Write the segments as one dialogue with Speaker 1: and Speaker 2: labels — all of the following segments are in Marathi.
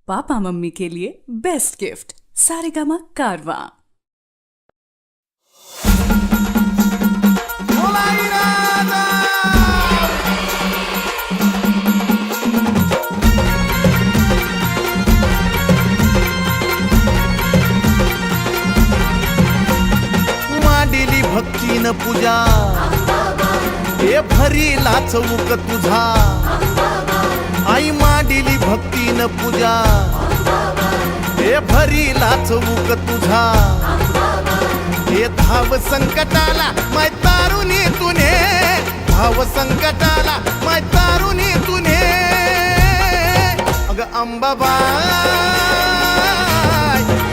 Speaker 1: पापा मम्मी के लिए बेस्ट गिफ्ट सारेगामा कारवा।
Speaker 2: मांडिली भक्तीन पूजा हे भरीला चौक तुझा आई मांडिली भक्तीन पूजा हे भरीला चौक तुझा हे धाव संकटाला माय तारुणी तुने धाव संकटाला माय तारुणी तुने अग अंबाबाई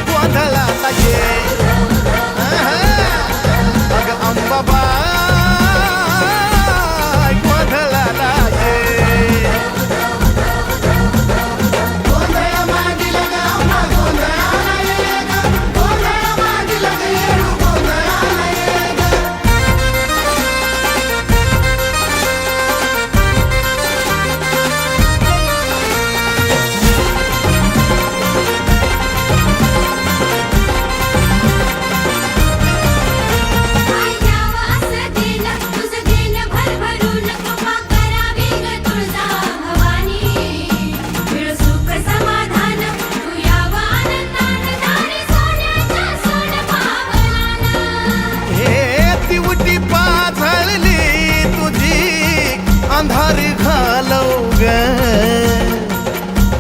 Speaker 2: गोंधळाला ये अग अंबाबाई गोंधळाला ये अंधार घालव ग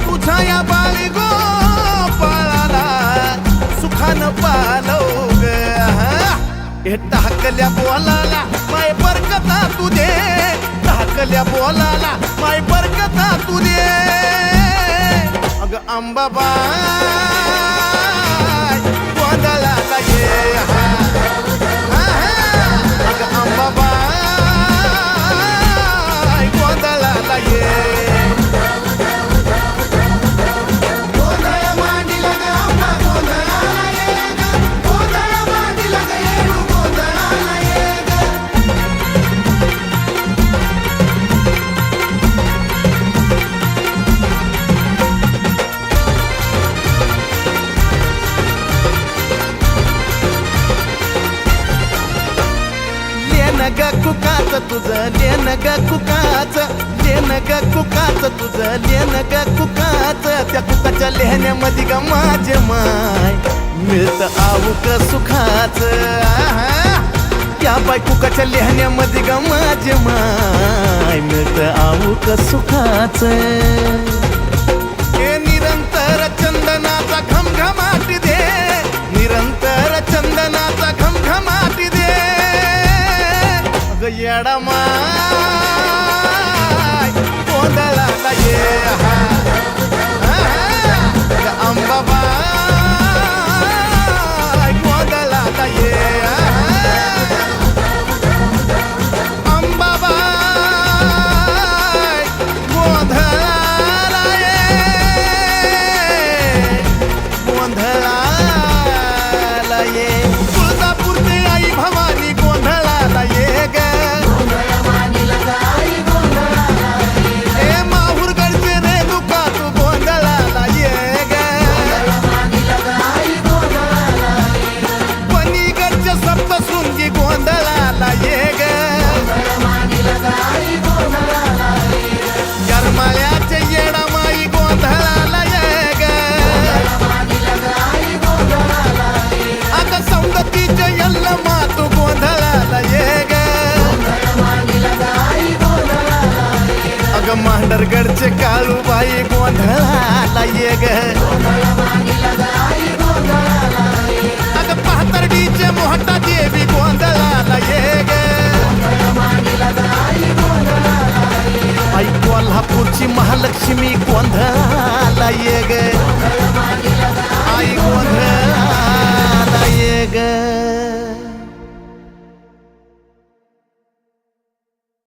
Speaker 2: तुझ्या या बाळी गोपाळाला सुखान पालव ग हे टाकल्या बोलाला माय बरकता तू दे टाकल्या बोलाला माय बरकता तू दे अग अंबाबाई गोंधळाला ये अग अंबाबाई ग कुकाच तुझं लेन ग कुकाच लेन ग कुकाच तुझं लेन ग कुकाच त्या कुकाच्या लेहण्यामध्ये ग माझे माय मिळत आऊक सुखाच त्या बाय कुकाच्या लेहण्यामध्ये ग माझे माय मिळत आऊक सुखाच हे निरंतर चंदनाचा घमघमाट दे निरंतर चंदनाचा घमघमाट दे येडा माय गोंधळाला ये अंबाबाई गोंधळाला ये अंबाबाई गोंधळाला ये गोंधळाला ये तुळजापूरची आई भवानी गोंधळाला ये ग गरमाळ्याचे येडा माई गोंधळाला ये ग आता सौंदतीचे यल्ल मातू गोंधळाला ये ग अग मांडरगडचे काळूबाई गोंधळाला ये ग अग पाथर्डीचे मोहटा देवी गोंधळाला ये ग आई कोल्हापूरची महालक्ष्मी गोंधळाला ये ग